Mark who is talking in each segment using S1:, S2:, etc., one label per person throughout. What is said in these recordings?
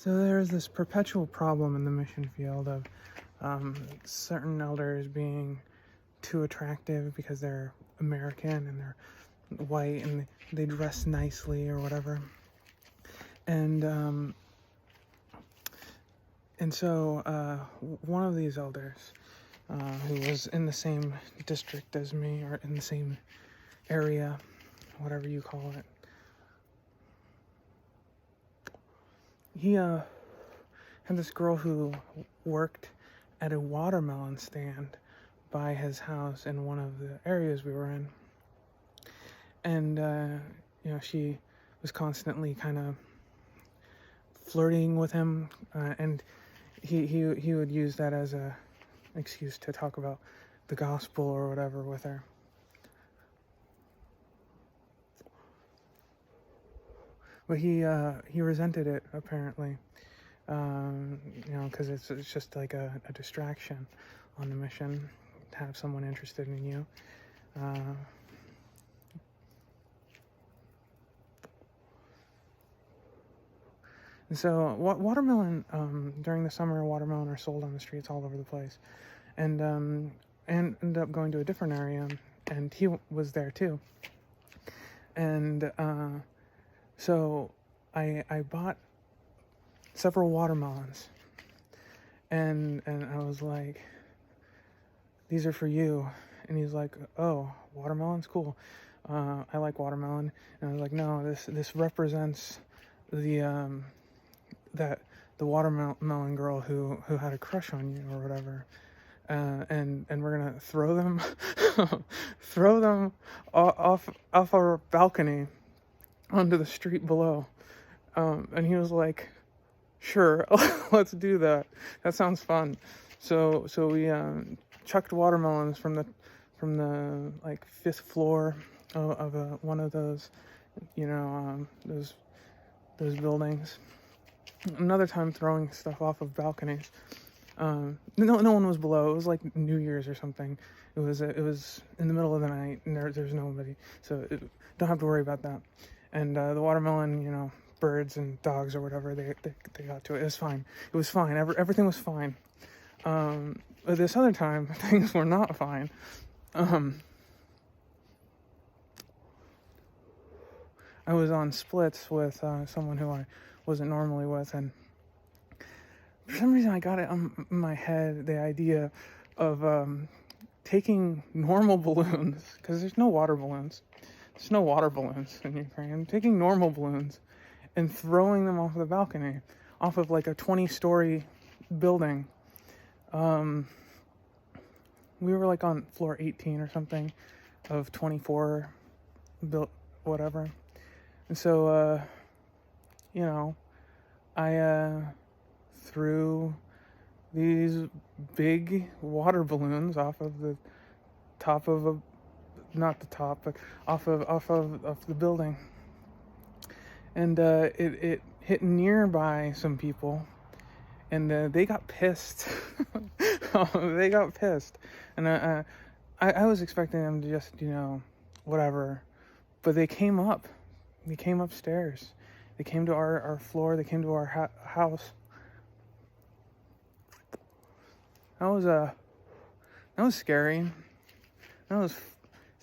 S1: So there's this perpetual problem in the mission field of certain elders being too attractive because they're American and they're white and they dress nicely or whatever. And one of these elders, who was in the same district as me or in the same area, whatever you call it, he had this girl who worked at a watermelon stand by his house in one of the areas we were in. And, she was constantly kind of flirting with him, and he would use that as a excuse to talk about the gospel or whatever with her. But he resented it, apparently, because it's just like a distraction on the mission to have someone interested in you. And so watermelon, during the summer, watermelon are sold on the streets all over the place. And ended up going to a different area, and he was there too. And so I bought several watermelons, and I was like, "These are for you." And he's like, "Oh, watermelon's cool. I like watermelon." And I was like, "No, this represents the the watermelon girl who had a crush on you or whatever." And we're gonna throw them off our balcony onto the street below. And he was like, "Sure, let's do that. That sounds fun." So we chucked watermelons from the like fifth floor of one of those, those buildings. Another time throwing stuff off of balconies. No one was below. It was like New Year's or something. It was in the middle of the night, and there's nobody, so don't have to worry about that. And the watermelon, birds and dogs or whatever, they got to it. It was fine. It was fine. Everything was fine. But this other time, things were not fine. I was on splits with someone who I wasn't normally with, and for some reason I got it in my head, the idea of taking normal balloons, because there's no water balloons. There's no water balloons in Ukraine. Taking normal balloons and throwing them off the balcony, off of like a 20-story building. We were like on floor 18 or something of 24 built, whatever. And so, I threw these big water balloons off of the top of not the top, but off of the building. And it hit nearby some people, and they got pissed. They got pissed. And I was expecting them to just, whatever. But they came up. They came upstairs. They came to our floor. They came to our house. That was scary. That was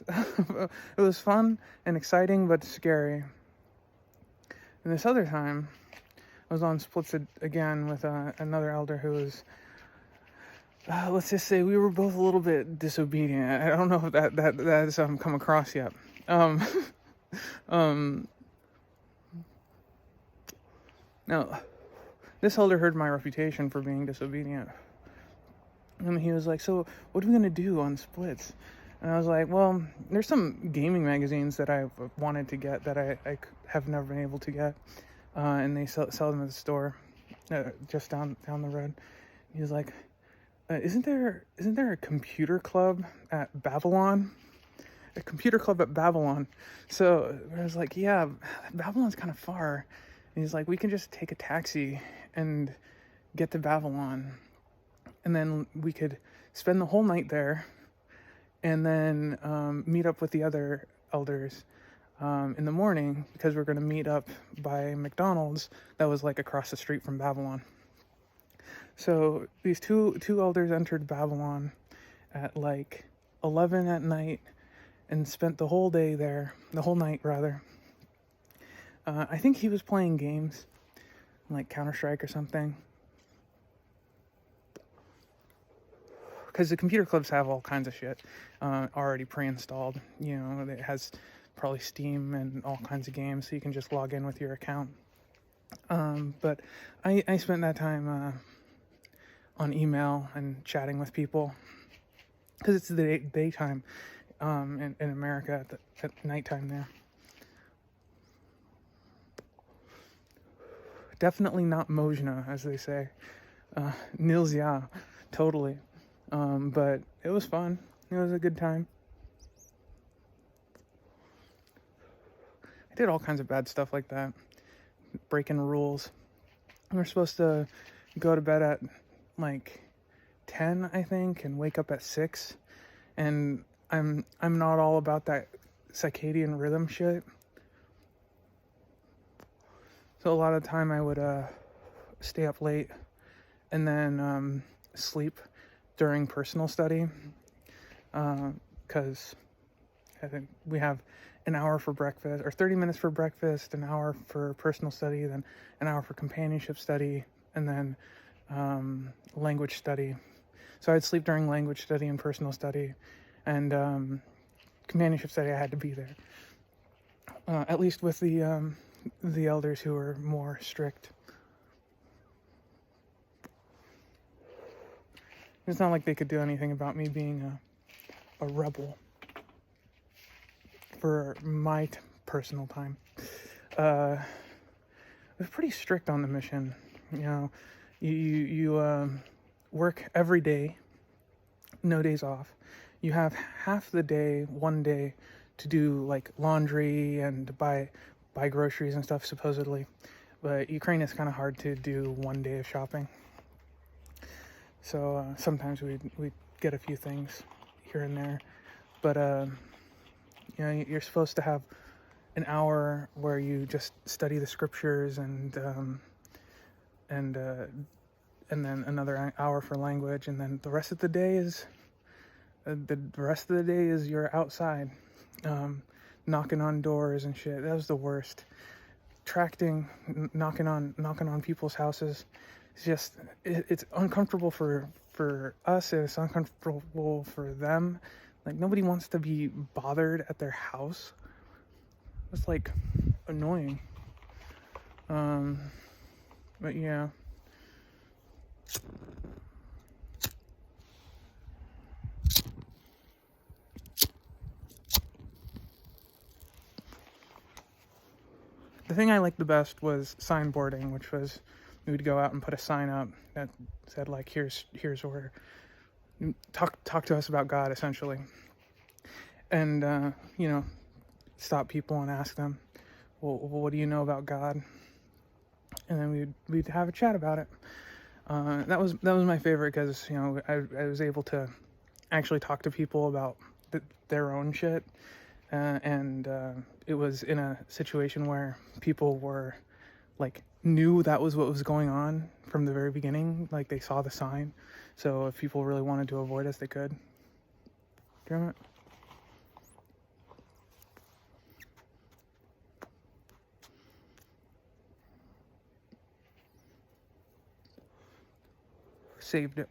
S1: it was fun and exciting, but scary. And this other time, I was on splits again with another elder who was, let's just say, we were both a little bit disobedient. I don't know if that's come across yet. Now, this elder heard my reputation for being disobedient. And he was like, "So what are we going to do on splits?" And I was like, "Well, there's some gaming magazines that I wanted to get that I have never been able to get. And they sell them at the store just down the road." He was like, isn't there a computer club at Babylon? A computer club at Babylon. So I was like, "Yeah, Babylon's kind of far." And he's like, "We can just take a taxi and get to Babylon. And then we could spend the whole night there, and then meet up with the other elders in the morning because we're going to meet up by McDonald's that was like across the street from Babylon. So these two elders entered Babylon at like 11 at night and spent the whole day there, the whole night rather. I think he was playing games, like Counter-Strike or something. Because the computer clubs have all kinds of shit already pre-installed. You know, it has probably Steam and all kinds of games, so you can just log in with your account. But I spent that time on email and chatting with people, because it's the daytime in America at nighttime there. Definitely not Mojna, as they say. Nilzya, totally. But it was fun. It was a good time. I did all kinds of bad stuff like that. Breaking rules. We were supposed to go to bed at like 10, I think, and wake up at 6. And I'm not all about that circadian rhythm shit. So a lot of the time I would stay up late and then sleep during personal study, because I think we have an hour for breakfast, or 30 minutes for breakfast, an hour for personal study, then an hour for companionship study, and then language study. So I'd sleep during language study and personal study, and companionship study I had to be there, at least with the elders who were more strict. It's not like they could do anything about me being a rebel for my personal time. It was pretty strict on the mission. You know, you work every day, no days off. You have half the day, one day, to do like laundry and buy groceries and stuff, supposedly. But Ukraine is kind of hard to do one day of shopping. So sometimes we'd get a few things here and there. But you know, you're supposed to have an hour where you just study the scriptures, and then another hour for language, and then the rest of the day is you're outside, knocking on doors and shit. That was the worst. Knocking on people's houses. It's just it's uncomfortable for us, and it's uncomfortable for them. Like, nobody wants to be bothered at their house. It's like annoying. But yeah. The thing I liked the best was signboarding, which was we would go out and put a sign up that said like, here's where talk to us about God, essentially. And you know, stop people and ask them, well, what do you know about God? And then we'd have a chat about it. That was my favorite, because, you know, I was able to actually talk to people about their own shit, and it was in a situation where people were like knew that was what was going on from the very beginning. Like, they saw the sign, so if people really wanted to avoid us, they could. Damn it. Saved it.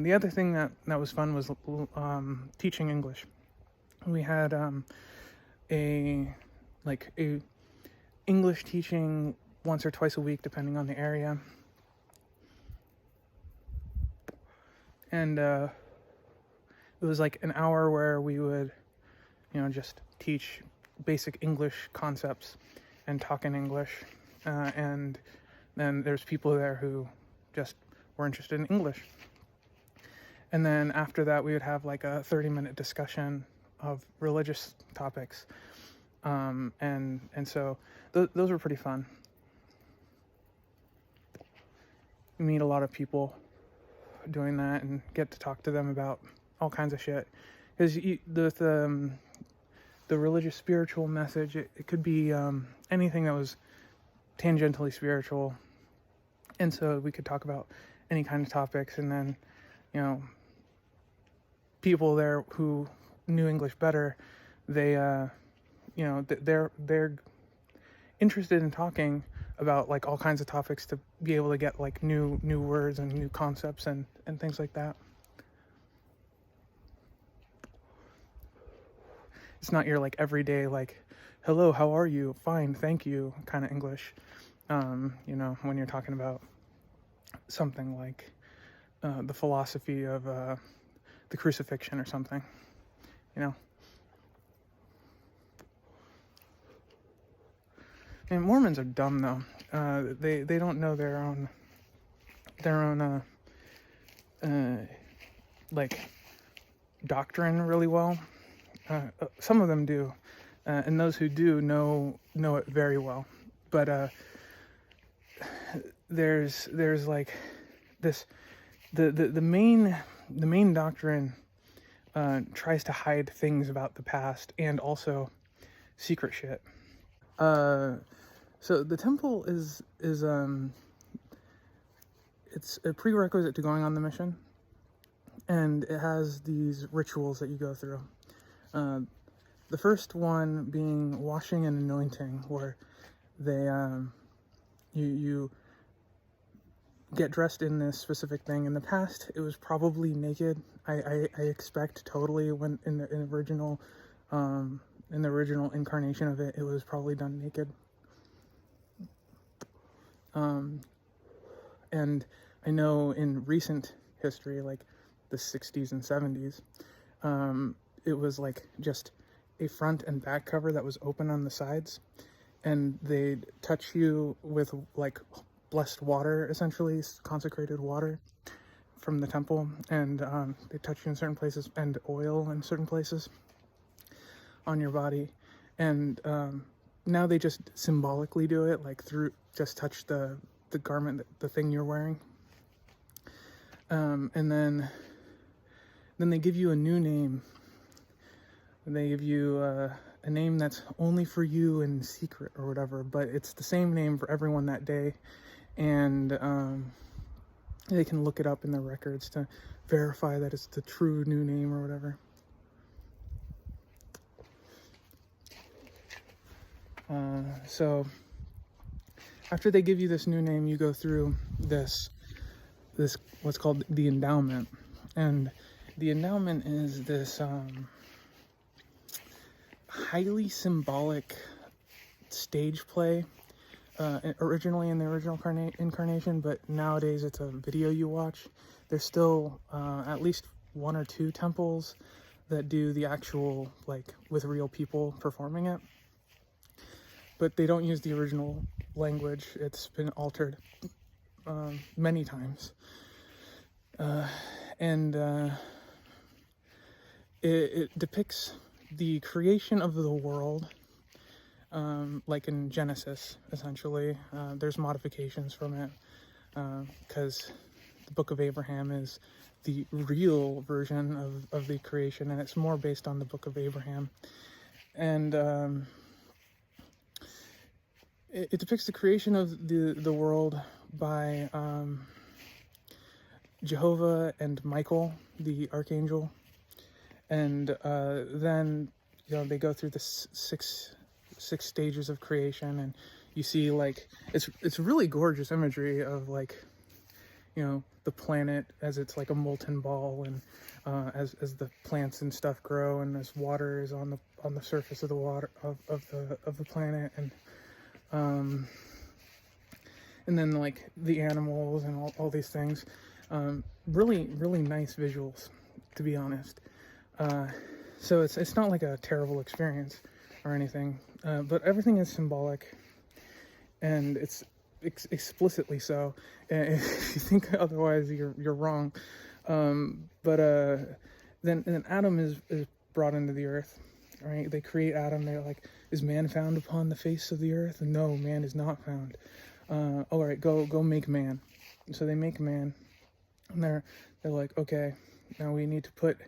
S1: The other thing that was fun was teaching English. We had a English teaching once or twice a week, depending on the area, and it was like an hour where we would, you know, just teach basic English concepts and talk in English, and then there's people there who just were interested in English. And then after that, we would have like a 30-minute discussion of religious topics, and so those were pretty fun. You meet a lot of people doing that and get to talk to them about all kinds of shit. Because the religious spiritual message, it could be anything that was tangentially spiritual, and so we could talk about any kind of topics, and then, you know, people there who knew English better, they you know, they're interested in talking about like all kinds of topics to be able to get like new words and new concepts and things like that. It's not your like everyday like, hello, how are you? Fine, thank you kind of English. You know, when you're talking about something like the philosophy of the crucifixion or something, you know. And Mormons are dumb though. They don't know their own like doctrine really well. Some of them do, and those who do know it very well. But there's like this the main doctrine tries to hide things about the past and also secret shit. So the temple is it's a prerequisite to going on the mission, and it has these rituals that you go through. The first one being washing and anointing, where they you get dressed in this specific thing. In the past, it was probably naked. I expect totally when in the original incarnation of it, it was probably done naked. And I know in recent history, like the 60s and 70s, it was like just a front and back cover that was open on the sides, and they'd touch you with like blessed water, essentially consecrated water from the temple, and they touch you in certain places, and oil in certain places on your body. And now they just symbolically do it, like through just touch the garment, the thing you're wearing, and then they give you a new name. They give you a name that's only for you in secret or whatever, but it's the same name for everyone that day, and they can look it up in the records to verify that it's the true new name or whatever. So after they give you this new name, you go through this what's called the endowment, and the endowment is this highly symbolic stage play, originally in the original incarnation, but nowadays it's a video you watch. There's still at least one or two temples that do the actual, like, with real people performing it, but they don't use the original language. It's been altered many times, and it depicts the creation of the world, like in Genesis, essentially. There's modifications from it, because the Book of Abraham is the real version of the creation, and it's more based on the Book of Abraham. And it depicts the creation of the world by Jehovah and Michael, the archangel. And then, you know, they go through the six stages of creation, and you see, like, it's really gorgeous imagery of, like, you know, the planet as it's like a molten ball, and as the plants and stuff grow, and as water is on the surface of the water of the planet, and then, like, the animals and all these things. Really nice visuals, to be honest. So it's not like a terrible experience or anything, but everything is symbolic, and it's explicitly so. And if you think otherwise, you're wrong. But then Adam is brought into the earth, right? They create Adam. They're like, is man found upon the face of the earth? No, man is not found. All right, go make man. So they make man, And they're like, okay, now we need to put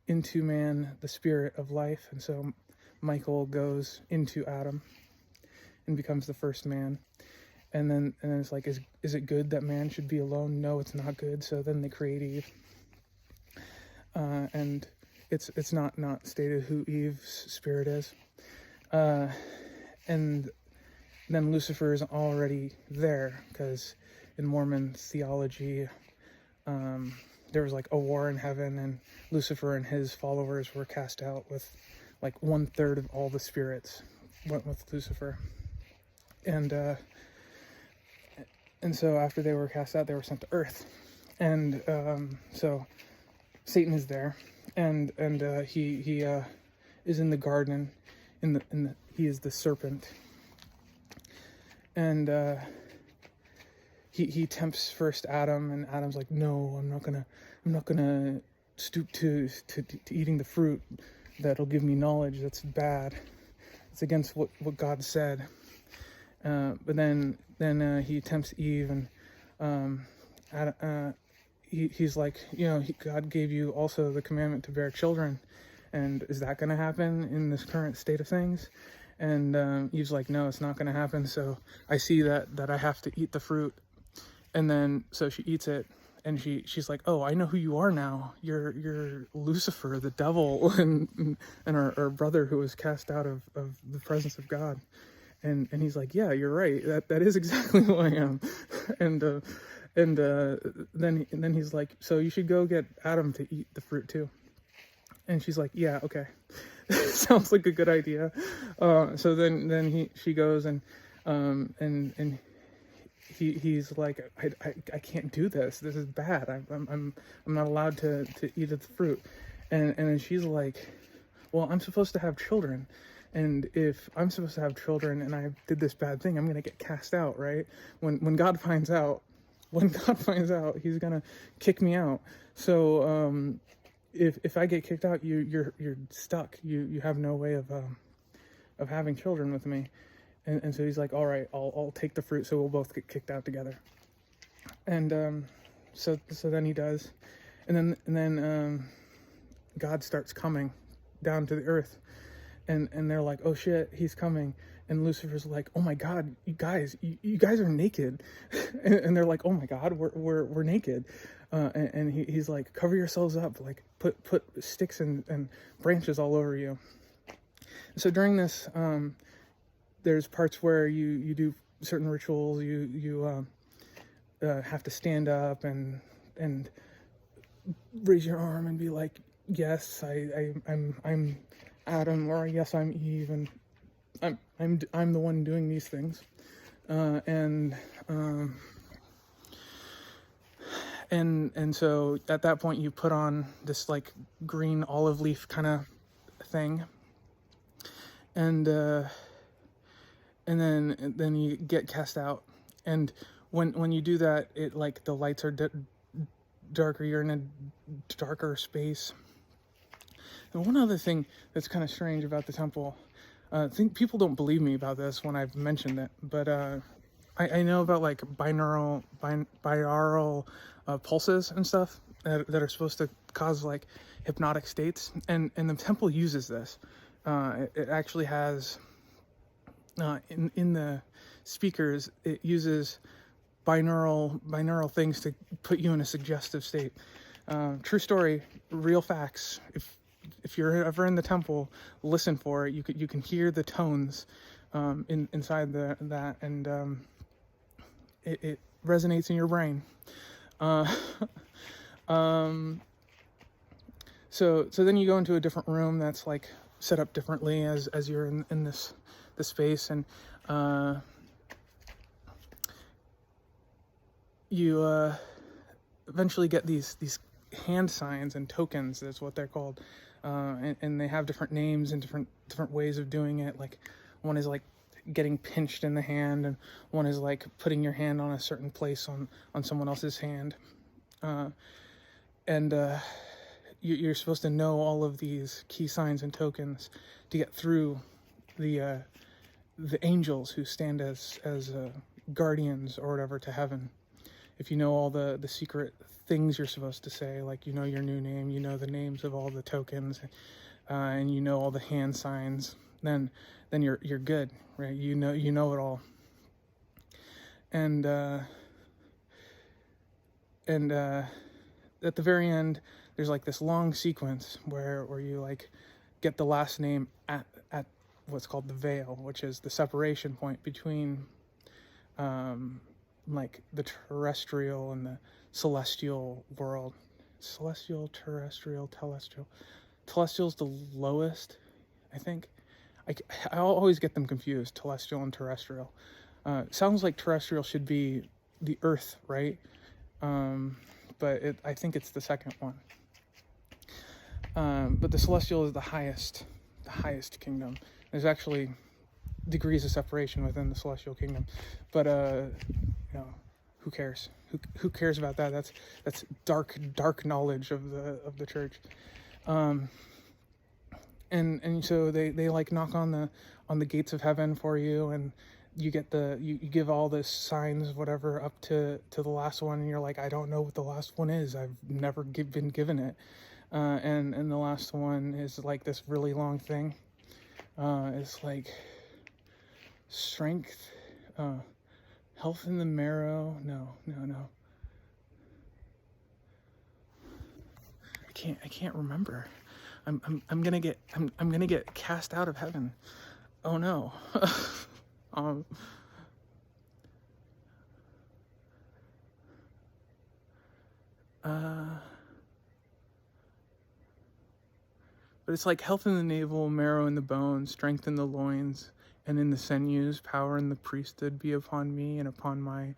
S1: into man the spirit of life. And so Michael goes into Adam and becomes the first man. And then it's like, is it good that man should be alone? No, it's not good. So then they create Eve, and it's not stated who Eve's spirit is, and then Lucifer is already there, because in Mormon theology, there was like a war in heaven, and Lucifer and his followers were cast out with like 1/3 of all the spirits went with Lucifer, and so after they were cast out, they were sent to Earth, and so Satan is there, and he is in the garden, he is the serpent, and he tempts first Adam, and Adam's like, no, I'm not gonna stoop to eating the fruit that'll give me knowledge. That's bad. It's against what God said. But then he tempts Eve, and he's like, God gave you also the commandment to bear children, and is that going to happen in this current state of things? And Eve's like, no, it's not going to happen. So I see that I have to eat the fruit. And then so she eats it, and she's like, oh, I know who you are now. You're Lucifer, the devil, and our brother who was cast out of the presence of God. And he's like, yeah, you're right. That is exactly who I am. And then he's like, so you should go get Adam to eat the fruit too. And she's like, yeah, okay. Sounds like a good idea. So then she goes, and he's like, I can't do this. This is bad. I'm not allowed to eat the fruit. And then she's like, well, I'm supposed to have children. And if I'm supposed to have children and I did this bad thing, I'm going to get cast out, right? When God finds out, he's going to kick me out. So if I get kicked out, you're stuck. You have no way of having children with me. And so he's like, all right, I'll take the fruit, so we'll both get kicked out together. And so then he does. And then God starts coming down to the earth. And they're like, oh shit, he's coming. And Lucifer's like, oh my God, you guys are naked. And they're like, oh my God, we're naked. And he's like, cover yourselves up, like put sticks and branches all over you. So during this, there's parts where you do certain rituals. You have to stand up and raise your arm and be like, yes, I'm Adam, or yes, I'm Eve, and I'm the one doing these things, and so at that point you put on this like green olive leaf kind of thing, and then you get cast out, and when you do that, it like the lights are darker. You're in a darker space. And one other thing that's kind of strange about the temple, I think people don't believe me about this when I've mentioned it, but I know about like binaural pulses and stuff that are supposed to cause like hypnotic states, and the temple uses this. It actually has in the speakers, it uses binaural things to put you in a suggestive state. True story, real facts. If you're ever in the temple, listen for it. You can hear the tones inside that, and it resonates in your brain. So then you go into a different room that's like set up differently as you're in this space, and you eventually get these hand signs and tokens. That's what they're called. And they have different names and different ways of doing it. Like one is like getting pinched in the hand, and one is like putting your hand on a certain place on someone else's hand. You're supposed to know all of these key signs and tokens to get through the angels who stand as guardians or whatever to heaven. if you know all the secret things you're supposed to say, like you know your new name, you know the names of all the tokens, and you know all the hand signs, then you're good, right? You know it all. And at the very end, there's like this long sequence where you like get the last name at what's called the veil, which is the separation point between like the terrestrial and the celestial world. Celestial, terrestrial, telestial. Telestial's the lowest, I think. I always get them confused, telestial and terrestrial. Sounds like terrestrial should be the earth, right? But I think it's the second one. But the celestial is the highest kingdom. There's actually degrees of separation within the celestial kingdom, but who cares? Who cares about that? That's dark knowledge of the church. And so they like knock on the gates of heaven for you, and you get you give all the signs, whatever, up to the last one, and you're like, I don't know what the last one is. I've never been given it. And the last one is like this really long thing. It's like strength, health in the marrow. No. I can't remember. I'm gonna get cast out of heaven. Oh no. But it's like health in the navel, marrow in the bones, strength in the loins, and in the sinews, power in the priesthood be upon me and upon my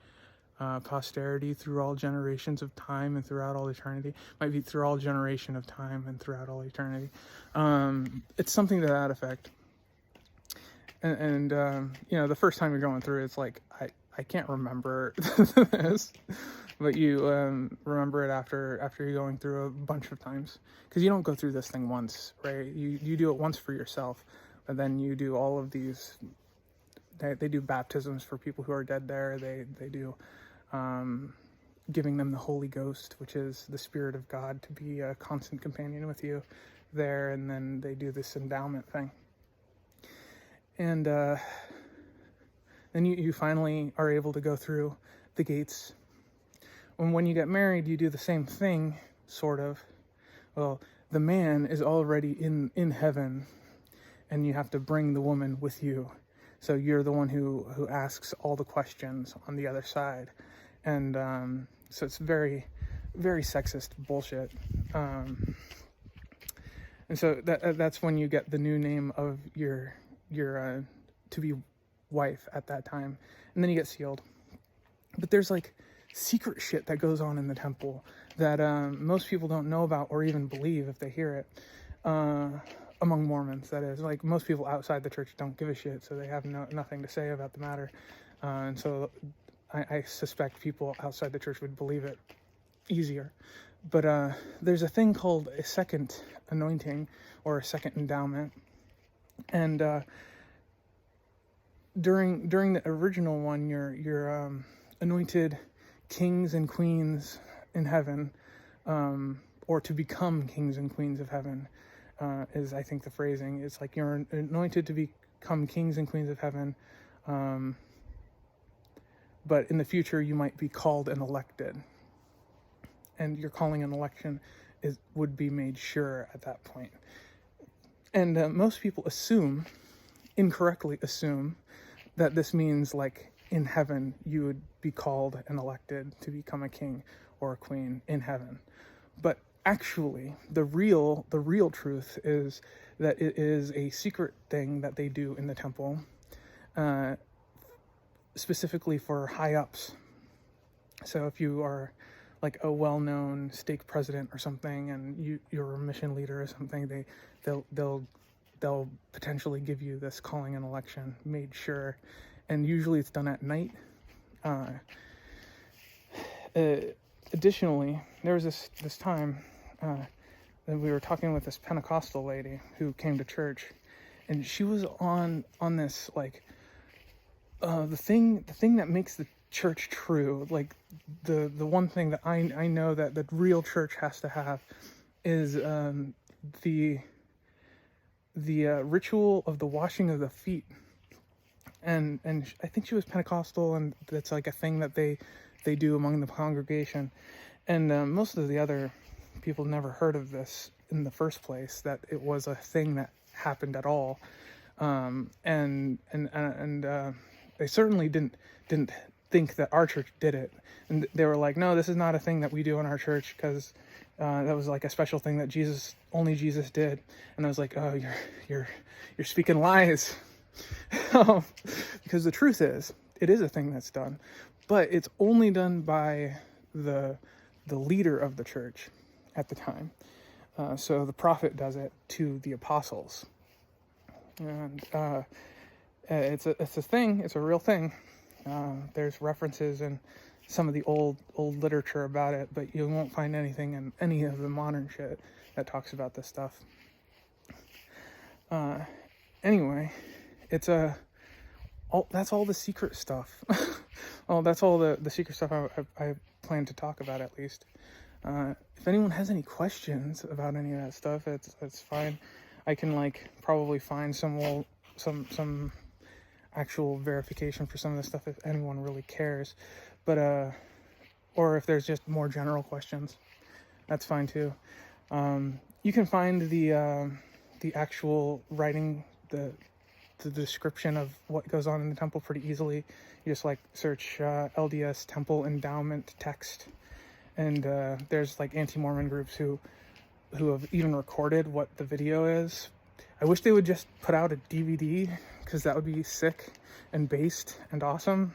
S1: posterity through all generations of time and throughout all eternity. Might be through all generation of time and throughout all eternity. It's something to that effect. And the first time you're going through it, it's like, I can't remember this, but you remember it after you're going through a bunch of times, because you don't go through this thing once, right? You do it once for yourself, and then you do all of these. They do baptisms for people who are dead there. They do giving them the Holy Ghost, which is the Spirit of God, to be a constant companion with you there, and then they do this endowment thing. And then you finally are able to go through the gates. When you get married, you do the same thing, sort of. Well, the man is already in heaven, and you have to bring the woman with you. So you're the one who asks all the questions on the other side. And so it's very, very sexist bullshit. And so that's when you get the new name of your to-be wife at that time. And then you get sealed. But there's like secret shit that goes on in the temple that most people don't know about or even believe if they hear it. Among Mormons, that is. Like, most people outside the church don't give a shit, so they have nothing to say about the matter. And so I suspect people outside the church would believe it easier. But there's a thing called a second anointing or a second endowment. And during the original one, you're anointed kings and queens in heaven, or to become kings and queens of heaven. Is, I think, the phrasing. It's like you're anointed to become kings and queens of heaven, but in the future you might be called and elected, and your calling and election would be made sure at that point. And most people incorrectly assume that this means, like, in heaven you would be called and elected to become a king or a queen in heaven. But actually, the real truth is that it is a secret thing that they do in the temple, specifically for high-ups. So if you are like a well-known stake president or something, and you're a mission leader or something, they'll potentially give you this calling and election made sure, and usually it's done at night. Additionally, there was this time that we were talking with this Pentecostal lady who came to church, and she was on this, like, the thing that makes church true. Like the one thing that I know that the real church has to have is the ritual of the washing of the feet. And I think she was Pentecostal, and that's like a thing that they do among the congregation. And most of the other people never heard of this in the first place, that it was a thing that happened at all. And they certainly didn't think that our church did it. And they were like, no, this is not a thing that we do in our church, because that was like a special thing that only Jesus did. And I was like, oh, you're speaking lies. Because the truth is, it is a thing that's done, but it's only done by the leader of the church at the time. So the prophet does it to the apostles, and it's a thing. It's a real thing. There's references in some of the old literature about it, but you won't find anything in any of the modern shit that talks about this stuff. Anyway, it's that's all the secret stuff. Well, that's all the secret stuff I plan to talk about, at least. If anyone has any questions about any of that stuff, it's fine. I can probably find some actual verification for some of this stuff if anyone really cares. But or if there's just more general questions, that's fine too. You can find the actual writing, the description of what goes on in the temple pretty easily. You just search LDS temple endowment text, and there's anti-Mormon groups who have even recorded what the video is. I wish they would just put out a DVD, because that would be sick and based and awesome.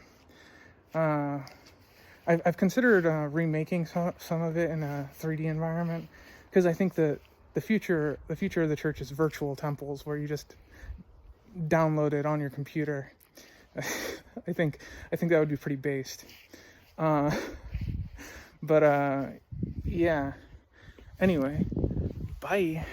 S1: I've considered remaking some of it in a 3D environment, because I think that the future of the church is virtual temples where you just download it on your computer. I think that would be pretty based. But yeah. Anyway, bye.